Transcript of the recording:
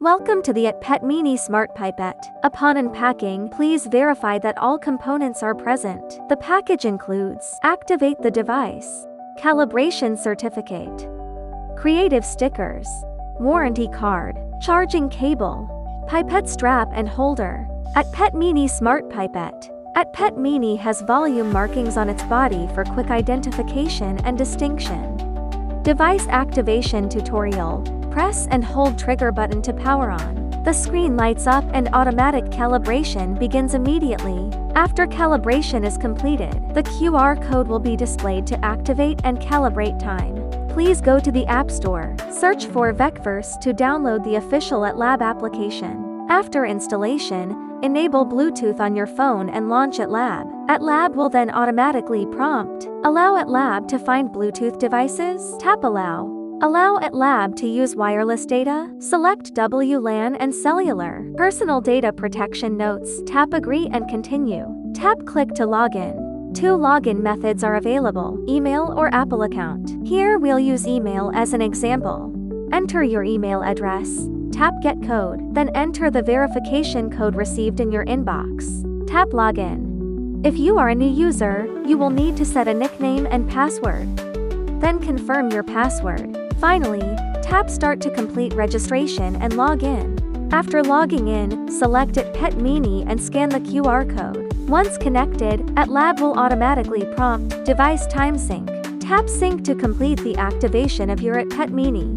Welcome to the Pipette Mini Smart Pipette. Upon unpacking, please verify that all components are present. The package includes: activate the device, calibration certificate, creative stickers, warranty card, charging cable, pipette strap and holder. Pipette Mini Smart Pipette. Pipette Mini has volume markings on its body for quick identification and distinction. Device activation tutorial. Press and hold trigger button to power on. The screen lights up and automatic calibration begins immediately. After calibration is completed, the QR code will be displayed to activate and calibrate time. Please go to the App Store, search for Vecverse to download the official ATLAB application. After installation, enable Bluetooth on your phone and launch ATLAB. ATLAB will then automatically prompt, "Allow ATLAB to find Bluetooth devices?" Tap Allow. Allow ATLAB to use wireless data? Select WLAN and cellular. Personal data protection notes. Tap Agree and Continue. Tap Click to login. Two login methods are available: email or Apple account. Here we'll use email as an example. Enter your email address. Tap Get Code. Then enter the verification code received in your inbox. Tap Login. If you are a new user, you will need to set a nickname and password. Then confirm your password. Finally, tap Start to complete registration and log in. After logging in, select Pipette Mini and scan the QR code. Once connected, ATLAB will automatically prompt Device Time Sync. Tap Sync to complete the activation of your Pipette Mini.